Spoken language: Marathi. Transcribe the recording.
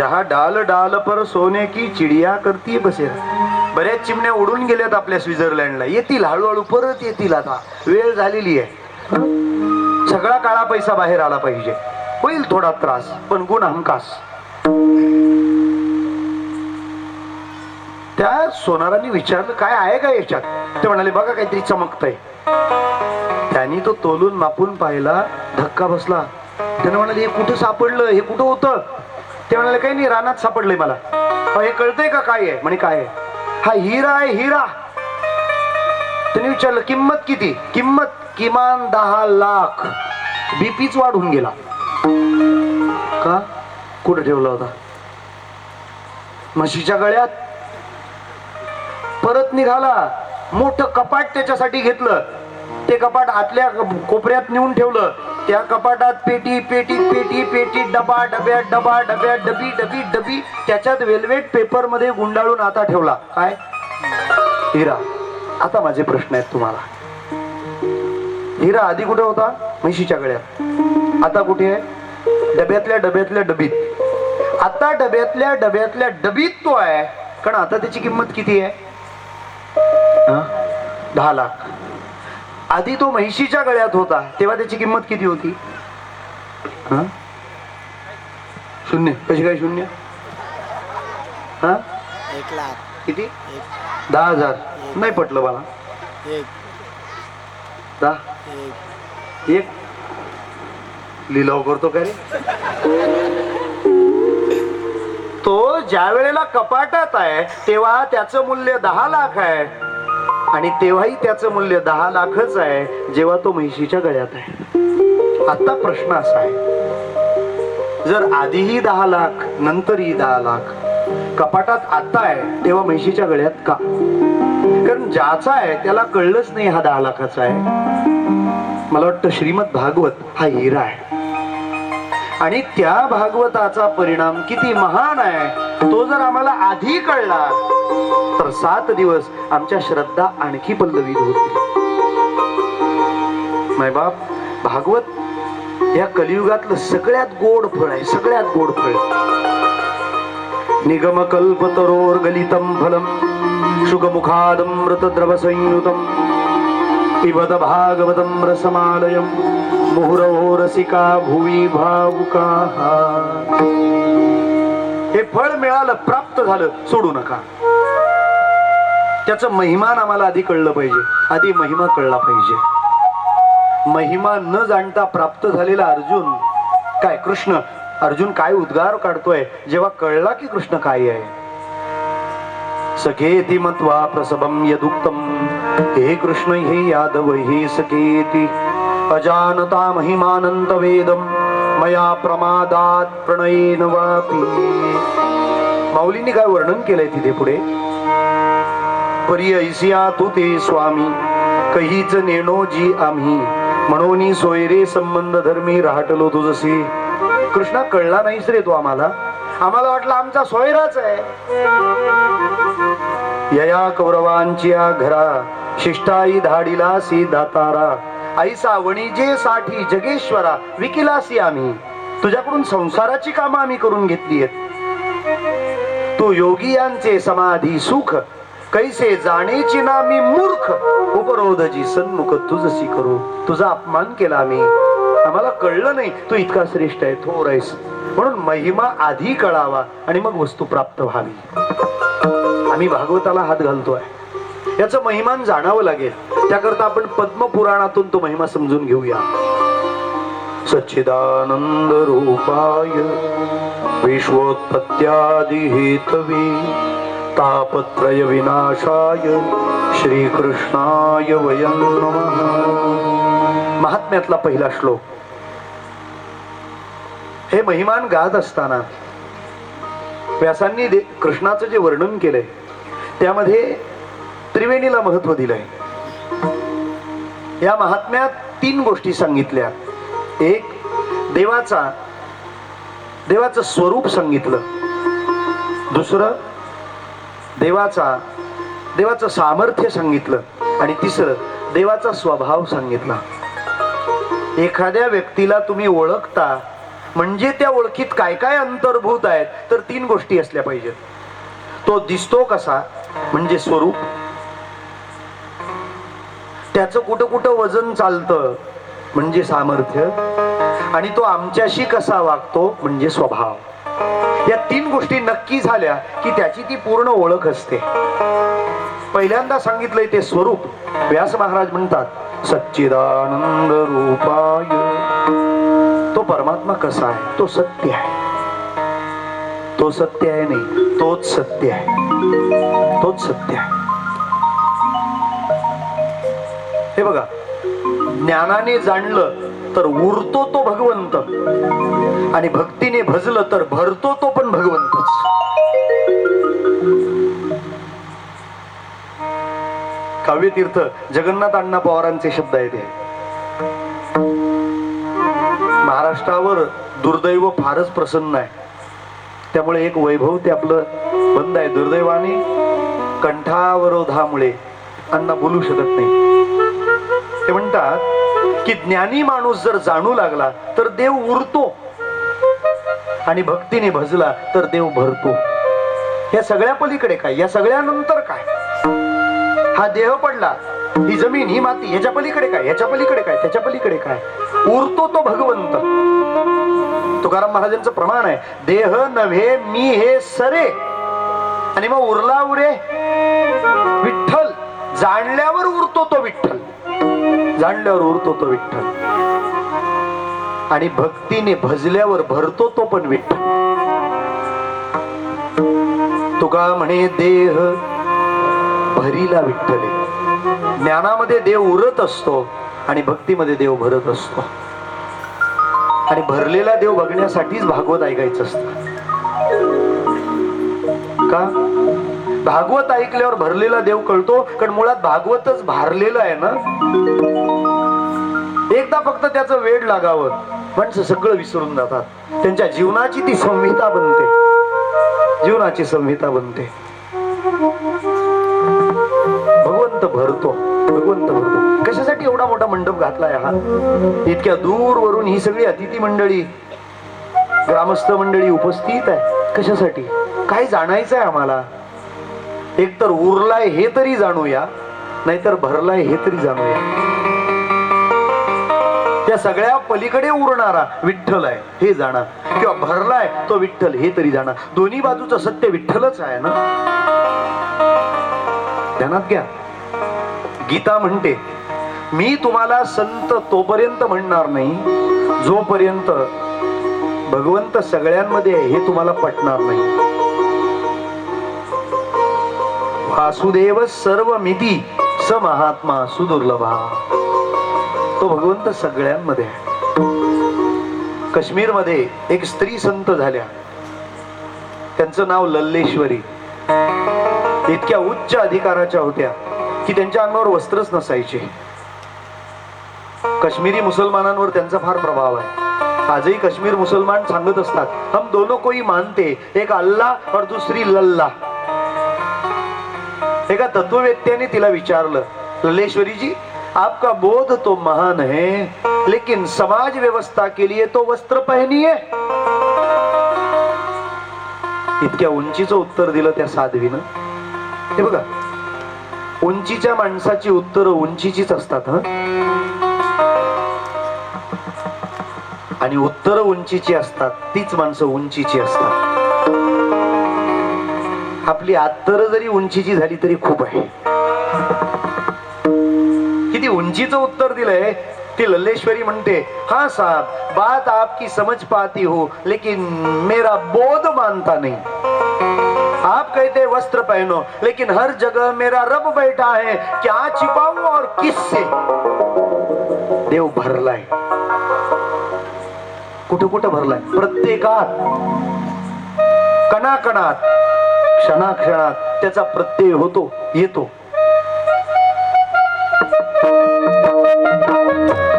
जहा डाल डाल पर सोने की चिडिया करती बसेरा. बऱ्याच चिमण्या उडून गेल्यात आपल्या स्वित्झर्लंडला. येतील हळूहळू, परत येतील. आता वेळ झालेली आहे. सगळा काळा पैसा बाहेर आला पाहिजे. होईल थोडा त्रास, पण गुण हमखास. त्या सोनारांनी विचारलं, काय आहे का याच्यात? ते म्हणाले, बघा काहीतरी चमकतंय. त्यांनी तो तोलून मापून पाहिला. धक्का बसला. त्यानं म्हणाले, हे कुठं सापडलं? हे कुठं होतं? ते म्हणाले, काही नाही, रानात सापडलंय मला. हे कळतंय का काय आहे? म्हणे, काय आहे? हा हिरा आहे, हिरा. त्यांनी विचारलं, किंमत किती? किंमत किमान 10 लाख. बीपीच वाढून गेला. का? कुठं ठेवला होता? म्हशीच्या गळ्यात. परत निघाला. मोठं कपाट त्याच्यासाठी घेतलं. ते कपाट आतल्या कोपऱ्यात नेऊन ठेवलं. त्या कपाटात पेटी पेटी पेटी पेटी, डबा डब्यात डबा डब्यात डबी डबी डबी, त्याच्यात वेल्वेट पेपर मध्ये गुंडाळून आता ठेवला. काय? हिरा. आता माझे प्रश्न आहेत तुम्हाला. हिरा आधी कुठे होता? म्हशीच्या गळ्यात. आता कुठे आहे? डब्यातल्या डब्यातल्या डबीत. आता डब्यातल्या डब्यातल्या डबीत तो आहे. कारण आता त्याची किंमत किती आहे? 10 लाख. आधी तो म्हैशीच्या गळ्यात होता तेव्हा त्याची किंमत किती होती? शून्य. कशी काय शून्य? 1 लाख. किती? 10,000. नाही पटलं मला. 10. 1 लिलाव करतो का रे? तो ज्या वेळेला कपाटात आहे तेव्हा त्याचं मूल्य 10 लाख आहे. आणि तेव्हाही त्याचं मूल्य 10 लाखच आहे जेव्हा तो म्हैशीच्या गळ्यात आहे. आता प्रश्न असा आहे, जर आधीही 10 लाख नंतरही 10 लाख, कपाटात आता आहे तेव्हा म्हैशीच्या गळ्यात का? कारण ज्याचा आहे त्याला कळलंच नाही हा 10 लाखाचा आहे. मला वाटतं श्रीमद भागवत हा हिरा आहे. आणि त्या भागवताचा परिणाम किती महान आहे तो जर आम्हाला आधी कळला तर 7 दिवस आमच्या श्रद्धा आणखी पल्लवित होतील. मायबाप, भागवत या कलियुगातलं सगळ्यात गोड फळ आहे. सगळ्यात गोड फळ. निगम कल्पतरोर गलितम फलम शुकमुखादमृत द्रव संयुतम पिबत भागवतम रसमालयम मुहुरहो रसिका भुवी भावुकाः. हे फळ मिळालं, प्राप्त झालं, सोडू नका. त्याचं महिमान आम्हाला आधी कळलं पाहिजे. आधी महिमा कळला पाहिजे. महिमा न जाणता प्राप्त झालेला अर्जुन काय, कृष्ण, अर्जुन काय उद्गार काढतोय जेव्हा कळला की कृष्ण काय आहे. सखेती मत्वा प्रसभम यदुक्तम हे कृष्ण हे यादव हे सखेती अजानता महिमानंत वेदम मया प्रमादात प्रणयेन वापी. माऊलींनी काय वर्णन केलंय तिथे पुढे? परी ऐसिया तू ते स्वामी कहीच नेणो जी आम्ही म्हणून सोयरे संबंध धर्मी राहटलो तुझसी. कृष्णा, कळला नाहीस रे तू आम्हाला. आम्हाला वाटलं आमचा सोयराच आहे. यया कौरवांच्या घरा शिष्टाई धाडिलासी दातारा ऐसा वणिजे साठी जगेश्वरा विकिलासी आम्ही. तुझ्याकडून संसाराची कामं आम्ही करून घेतली आहेत. तू योगियांचे समाधी सुख कैसे जाणेची ना मी मूर्ख उपरोधजी सन्मुख तुझसी करू. तुझा अपमान केला आम्ही. आम्हाला कळलं नाही तू इतका श्रेष्ठ आहे, थोर आहेस. म्हणून महिमा आधी कळावा आणि मग वस्तू प्राप्त व्हावी. आम्ही भागवताला हात घालतोय, याचं महिमान जाणावं लागेल. त्याकरता आपण पद्मपुराणातून तो महिमा समजून घेऊया. सच्चिदानंद रूपाय विश्वोत्पत्त्यादि हेतवे तापत्रय विनाशाय श्रीकृष्णाय वयं नमः. महात्म्यातला पहिला श्लोक. हे महिमान गात असताना व्यासांनी कृष्णाचं जे वर्णन केलंय त्यामध्ये त्रिवेणीला महत्व दिलंय. या महात्म्यात 3 गोष्टी सांगितल्या. एक, देवाचं स्वरूप सांगितलं. दुसरं, देवाचं सामर्थ्य सांगितलं. आणि तिसरं, देवाचा स्वभाव सांगितला. एखाद्या व्यक्तीला तुम्ही ओळखता म्हणजे त्या ओळखीत काय काय अंतर्भूत आहेत, तर 3 गोष्टी असल्या पाहिजेत. तो दिसतो कसा, म्हणजे स्वरूप. त्याचं कुठं कुठं वजन चालतं, म्हणजे सामर्थ्य. आणि तो आमच्याशी कसा वागतो, म्हणजे स्वभाव. या 3 गोष्टी नक्की झाल्या की त्याची ती पूर्ण ओळख असते. पहिल्यांदा सांगितलंय ते स्वरूप. व्यास महाराज म्हणतात सच्चिदानंद रूपाय. तो परमात्मा कसा आहे, तो सत्य आहे. तो सत्य आहे नाही, तोच सत्य आहे. तोच सत्य आहे. हे बघा, ज्ञानाने जाणलं तर उरतो तो भगवंत, आणि भक्तीने भजलं तर भरतो तो पण भगवंतच. काव्यतीर्थ जगन्नाथ अण्णा पवारांचे शब्द आहेत हे. महाराष्ट्रावर दुर्दैव फारच प्रसन्न आहे, त्यामुळे एक वैभव ते आपलं बंद आहे. दुर्दैवाने कंठावरोधामुळे अण्णा बोलू शकत नाही. ते म्हणतात की ज्ञानी माणूस जर जाणू लागला तर देव उरतो, आणि भक्तीने भजला तर देव भरतो. या सगळ्या पलीकडे काय, या सगळ्यानंतर काय? हा देह पडला, ही जमीन, ही माती, याच्या पलीकडे काय, याच्या पलीकडे काय, त्याच्या पलीकडे काय? उरतो तो भगवंत. तुकाराम महाराजांचं प्रमाण आहे, देह नव्हे मी हे सरे, आणि मग उरला उरे विठ्ठल. जाणल्यावर उरतो तो विठ्ठल, जाणल्यावर उरतो तो विठ्ठल, आणि भक्तीने भजल्यावर भरतो तो पण विठ्ठल. तुका म्हणे देह भरीला विठ्ठले. ज्ञानामध्ये देव उरत असतो आणि भक्तीमध्ये देव भरत असतो. आणि भरलेला देव बघण्यासाठीच भागवत ऐकायचं असतं. का? भागवत ऐकल्यावर भरलेला देव कळतो, कारण मुळात भागवतच भारलेलं आहे ना. एकदा फक्त त्याचं वेड लागावं, माणसं सगळं विसरून जातात. त्यांच्या जीवनाची ती संहिता बनते, जीवनाची संहिता बनते. भगवंत भरतो, भगवंत भरतो. कशासाठी एवढा मोठा मंडप घातलाय हा? इतक्या दूरवरून ही सगळी अतिथी मंडळी, ग्रामस्थ मंडळी उपस्थित आहे. कशासाठी? काय जाणायचं आहे आम्हाला? एक तर उरलाय हे तरी जाणूया, नाहीतर भरलाय हे तरी जाणूया. त्या सगळ्या पलीकडे उरणारा विठ्ठल आहे हे जाणा, किंवा भरलाय तो विठ्ठल हे तरी जाणा. दोन्ही बाजूचं सत्य विठ्ठलच आहे ना. ध्यानात घ्या, गीता म्हणते मी तुम्हाला संत तोपर्यंत म्हणणार नाही जोपर्यंत भगवंत सगळ्यांमध्ये आहे हे तुम्हाला पटणार नाही. वासुदेव सर्वमिती स महात्मा सुदुर्लभा. तो भगवंत सगळ्यांमध्ये आहे. काश्मीर मध्ये एक स्त्री संत झाल्या, त्यांचं नाव लल्लेश्वरी. इतक्या उच्च अधिकाराच्या होत्या की त्यांच्या अंगावर वस्त्रच नसायचे. काश्मीरी मुसलमानांवर त्यांचा फार प्रभाव आहे. आजही काश्मीर मुसलमान सांगत असतात हम दोनों को ही मानते, एक अल्लाह और दूसरी लल्ला. एका तत्ववेत्याने तिला विचारलं, लल्लेश्वरी जी आपका बोध तो महान है, लेकिन समाज व्यवस्था के लिए तो वस्त्र पहनिए. इतक्या उंचीचं उत्तर दिलं त्या साध्वीनं. हे बघा, उंचीच्या माणसाची उत्तरं उंचीचीच असतात ह. आणि उत्तरं उंचीची असतात तीच माणसं उंचीची असतात. आपली आत्तर जरी उंचीची झाली तरी खूप आहे. किती उंचीचं उत्तर दिलंय. ती लल्लेश्वरी म्हणते, हाँ साहब बात आपकी समझ पाती हो, लेकिन मेरा बोध मानता नहीं. आप कहते वस्त्र पहनो, लेकिन हर जगह मेरा रब बैठा है, क्या छिपाऊं और किससे. देव भरलाय. कुठे कुठे भरलाय? प्रत्येकात, कणाकणात, क्षणाक्षणात त्याचा प्रत्यय होतो, येतो.